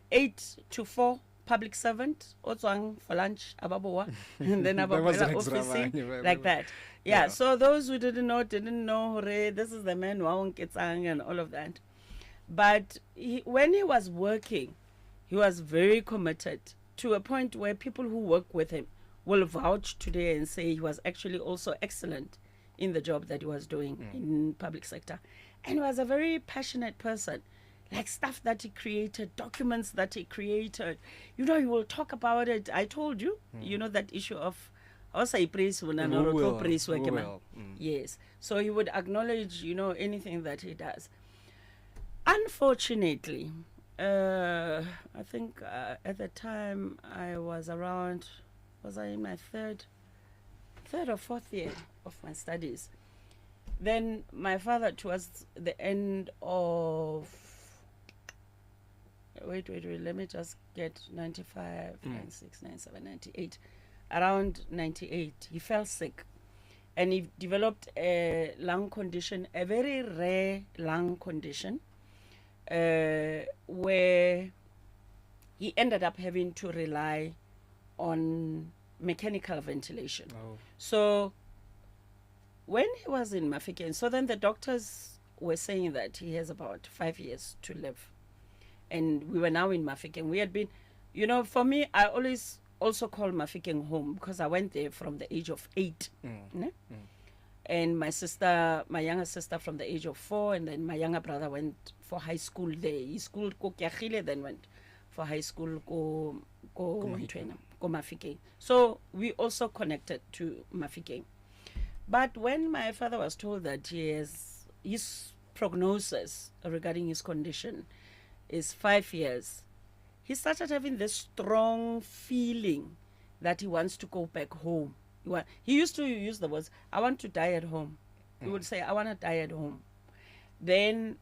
to 4 public servant, otswang for lunch, ababoa, and then ababoa officing, like that. Yeah, so those who didn't know, this is the man who and all of that. But when he was working, he was very committed to a point where people who work with him will vouch today and say he was actually also excellent in the job that he was doing in public sector. And he was a very passionate person. Like stuff that he created, documents that he created. You know, he will talk about it. I told you, you know, that issue of also praise will. Yes. So he would acknowledge, you know, anything that he does. Unfortunately, I think at the time I was around, was I in my third or fourth year of my studies. Then my father, towards the end of, wait, let me just get 95, 96, 97, 98. Around 98, he fell sick. And he developed a lung condition, a very rare lung condition, where he ended up having to rely on mechanical ventilation. So when he was in Mafikeng, so then the doctors were saying that he has about 5 years to live. And we were now in Mafikeng. We had been, you know, for me, I always also call Mafikeng home because I went there from the age of 8. And my younger sister from the age of 4, and then my younger brother went for high school there. He schooled ko Kiagile, then went for high school ko Mafikeng. So we also connected to Mafikeng. But when my father was told that his prognosis regarding his condition is 5 years, he started having this strong feeling that he wants to go back home. He used to use the words, I want to die at home. He would say, I want to die at home. Then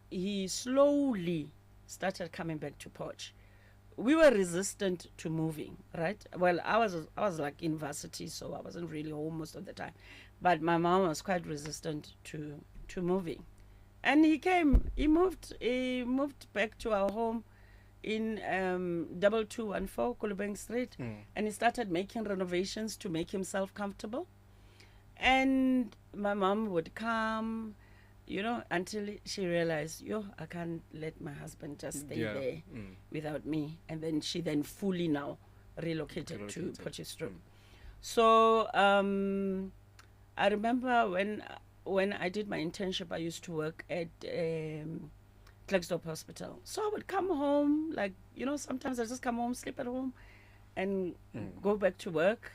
he slowly started coming back to Poch. We were resistant to moving, right? Well, I was like in varsity, so I wasn't really home most of the time. But my mom was quite resistant to moving. And he moved back to our home in 2214 Kulubeng Street, and he started making renovations to make himself comfortable. And my mom would come, you know, until she realized, I can't let my husband just stay there without me. And then she fully now relocated to Potchefstroom. So I remember when I did my internship, I used to work at Klerksdorp Hospital. So I would come home, like, you know, sometimes I just come home, sleep at home, and go back to work.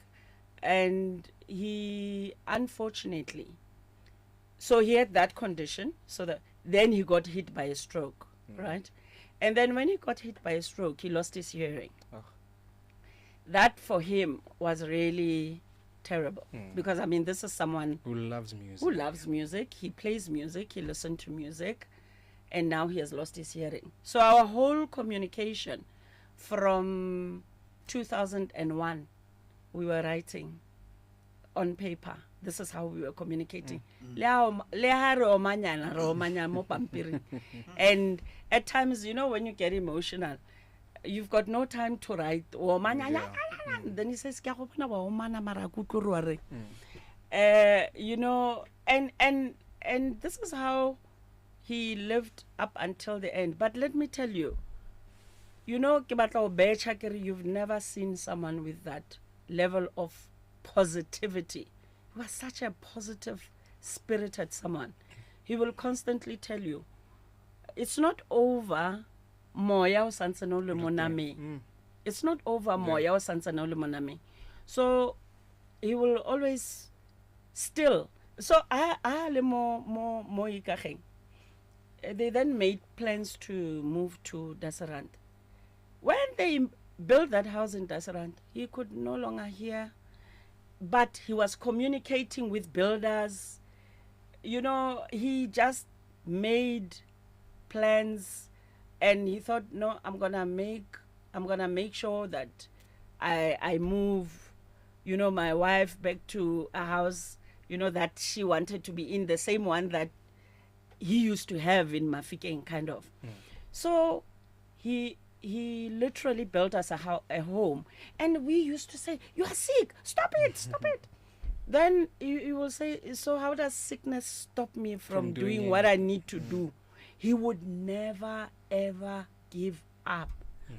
And he, unfortunately, so he had that condition, then he got hit by a stroke, right? And then when he got hit by a stroke, he lost his hearing. That for him was really terrible, because, I mean, this is someone who loves music. He plays music, he listened to music, and now he has lost his hearing. So our whole communication from 2001, we were writing on paper. This is how we were communicating. And at times, you know, when you get emotional, you've got no time to write. Then he says, you know, and this is how he lived up until the end. But let me tell you, you know, you've never seen someone with that level of positivity. He was such a positive spirited someone. He will constantly tell you, it's not over, moya o santse no le moname. It's not over, moya o santse no le moname. So he will always still. So I le mo ikageng. they then made plans to move to Dasarand. When they built that house in Dasarand, he could no longer hear, but he was communicating with builders. You know, he just made plans, and he thought, no, I'm gonna make sure that I move, you know, my wife back to a house, you know, that she wanted to be in, the same one that he used to have in Mafikeng, kind of. So he literally built us a home, and we used to say, you are sick, stop it, stop it. Then you will say, so how does sickness stop me from doing what I need to do? He would never ever give up.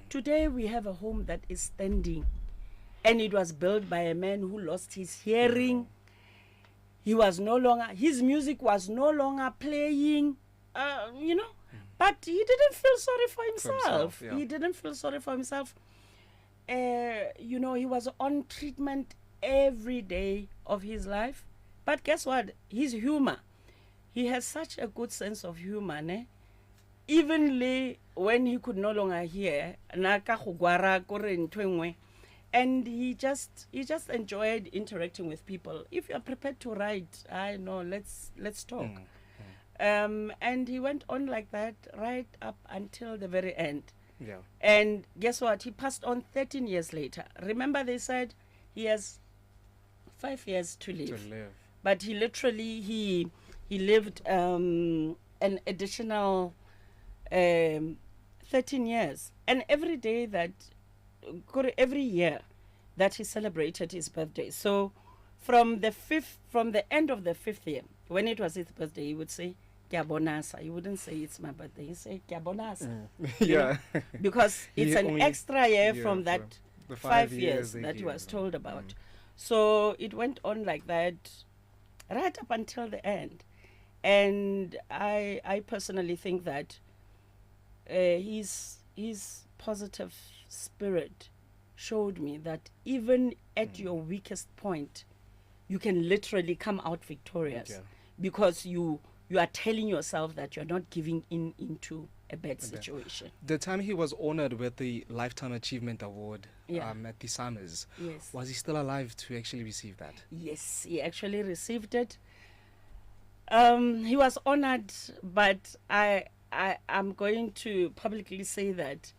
Today we have a home that is standing, and it was built by a man who lost his hearing. He was no longer, his music was no longer playing, you know, but he didn't feel sorry for himself. He didn't feel sorry for himself. You know, he was on treatment every day of his life. But guess what? His humor. He has such a good sense of humor, ne? Evenly when he could no longer hear, and he just enjoyed interacting with people. If you're prepared to write, I know, let's talk. And he went on like that right up until the very end. Yeah. And guess what? He passed on 13 years later. Remember, they said he has 5 years to live. But he literally he lived an additional 13 years. And every year that he celebrated his birthday. So from the end of the 5th year, when it was his birthday, he would say, Kya bonasa. He wouldn't say it's my birthday. He say Kya bonasa. Yeah. Because it's an extra year from that the 5 years that he was told about. So it went on like that right up until the end. And I personally think that his positive spirit showed me that even at your weakest point, you can literally come out victorious, because you are telling yourself that you're not giving into a bad situation. The time he was honored with the Lifetime Achievement Award at the Summers, was he still alive to actually receive that? Yes, he actually received it. He was honored, but I'm going to publicly say that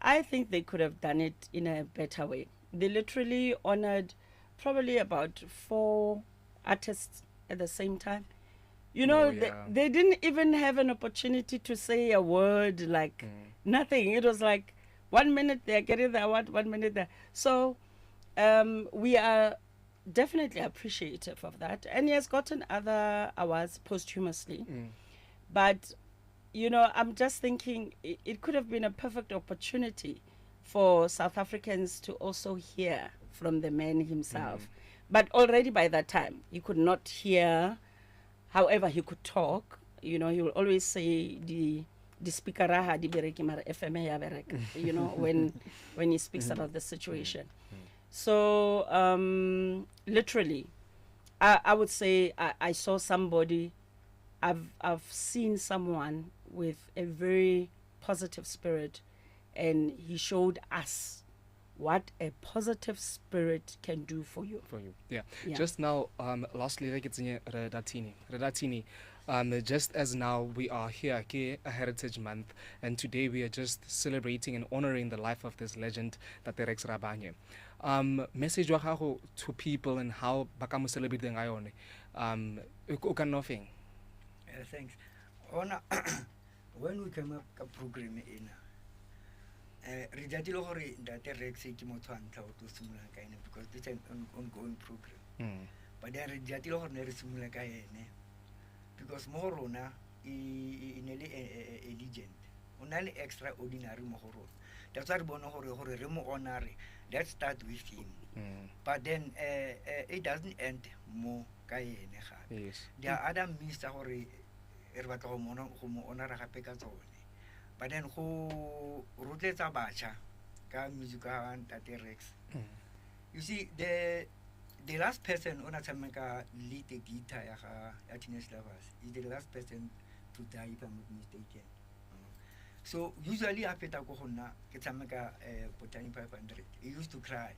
I think they could have done it in a better way. They literally honored probably about 4 artists at the same time. You know, they didn't even have an opportunity to say a word, like nothing. It was like 1 minute they're getting the award, 1 minute there. So we are definitely appreciative of that. And he has gotten other awards posthumously. But, you know, I'm just thinking it could have been a perfect opportunity for South Africans to also hear from the man himself. But already by that time, he could not hear. However, he could talk. You know, he will always say the speaker raha di bereki mar FM ya bereka. You know, when he speaks about the situation. So literally, I would say I saw somebody. I've seen someone with a very positive spirit, and he showed us what a positive spirit can do for you. Yeah. Just now, lastly, Redatini, just as now we are here, a Heritage Month, and today we are just celebrating and honoring the life of this legend, Taterex Rabanye. Message wa gago to people and how baka mo celebrate ngayon. O ka nothing. Thanks. When we came up with a program in re gore Ntate Rex ke motho a ntla o tlo simolola ka ene, because this is an ongoing program. But then re gore ne re simolola ka ene because mo rona e ne le a legend. O na le extraordinary mo rona. That's why re bona gore re mo honor. Let's start with him. But then it doesn't end mo ka ene gape. There are other means tsa gore re batla go mo honor gape ka tsone. But then who rotletsa bacha ka music ka Ntate Rex. You see, the last person on a tshameka lead the guitar ya Teenage Lovers is the last person to die, if I'm not mistaken. So usually after that, ke tshameka Botany 500. He used to cry.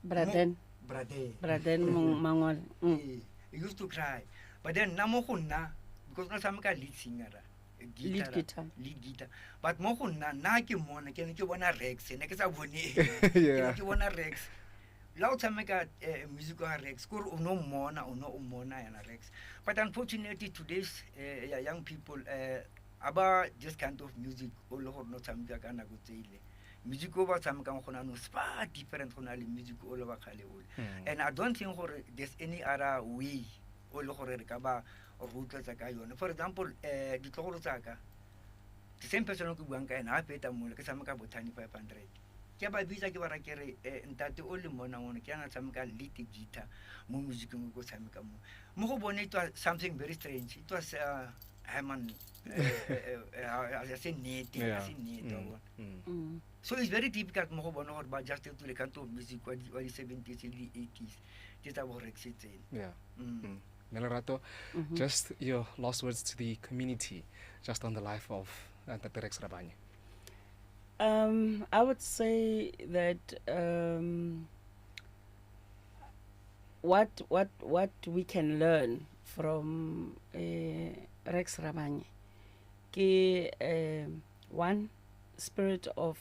Braden Mangol. He used to cry. But then namo because na tshameka lead singer. Lead guitar. But mo na ke mona ke ne ke bona Rex ne ke sa bone Yeah. ke bona Rex la o tshameka music wa Rex kore o no mona yana Rex. But unfortunately today's young people about this kind of music o le gore no tshameka ka nako tseile music o ba tshameka gona no spa different gona le music o le ba khale o. And I don't think gore there's any other way o le gore re ka ba rutletsa ka yone. For example ditlogolo tsaka the same person o ke buang ka ena a feta mole ke tshameka Botany 500 ke ba bitsa ke ba ra kere ntate o le mona ngone ke ana tshameka lead guitar mo music mo go tshameka mo go bone it was something very strange. It was man I say net so it's very difficult mo go bona gore ba just to the kind of music wa di 70s and the 80s just about Rex. Yeah. Lerato, just your last words to the community, just on the life of Rex Rabanye. I would say that what we can learn from Rex Rabanye, one, spirit of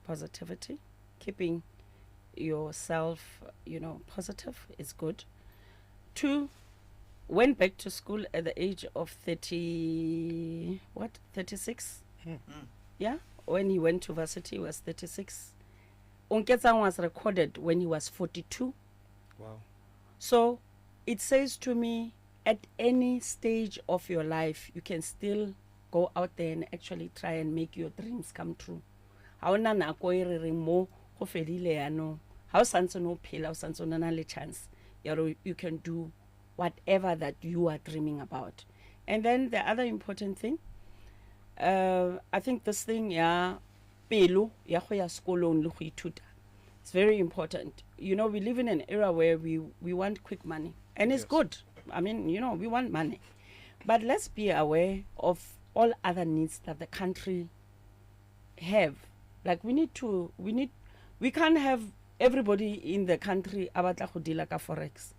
positivity, keeping yourself, positive is good. Two, went back to school at the age of 36? Yeah, when he went to varsity, he was 36. Onketsang was recorded when he was 42. Wow. So it says to me, at any stage of your life, you can still go out there and actually try and make your dreams come true. Ha ona nako e re reng mo go fedile ya no. Ha o santse no phela, o santse o na le chance. You can do whatever that you are dreaming about. And then the other important thing, I think this thing, pelo ya go ya skolong le go ithuta, it's very important. We live in an era where we want quick money, and it's good. I mean, we want money, but let's be aware of all other needs that the country have. Like we can't have everybody in the country abatla go dila ka forex.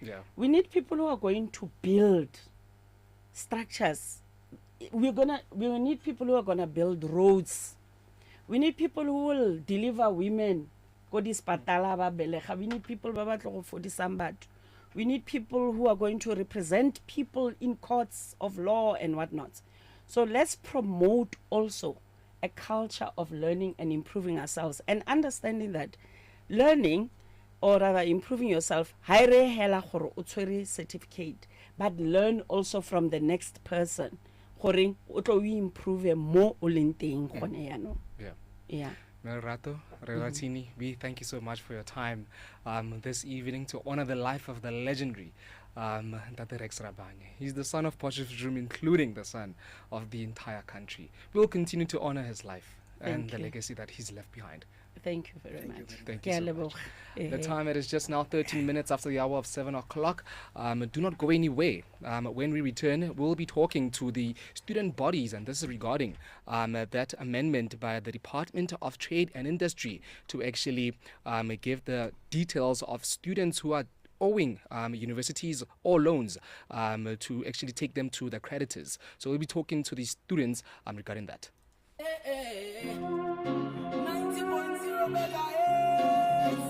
Yeah. We need people who are going to build structures. We need people who are gonna build roads. We need people who will deliver women. We need people ba batla go fodisa batho. We need people who are going to represent people in courts of law and whatnot. So let's promote also a culture of learning and improving ourselves, and understanding that learning, or rather improving yourself, haire hela gore o tshwere certificate, but learn also from the next person gore o tlo improve mo o leng teng gone yana. Yeah. Lerato, Relatini, we thank you so much for your time this evening to honor the life of the legendary Rex Rabanye. He's the son of Potchefstroom, including the son of the entire country. We'll continue to honor his life and the legacy that he's left behind. Thank you very much. Thank you so much. The time, it is just now 13 minutes after the hour of 7 o'clock. Do not go anywhere. When we return, we'll be talking to the student bodies, and this is regarding that amendment by the Department of Trade and Industry to actually give the details of students who are owing universities or loans to actually take them to the creditors. So we'll be talking to the students regarding that. 90.0 megahertz.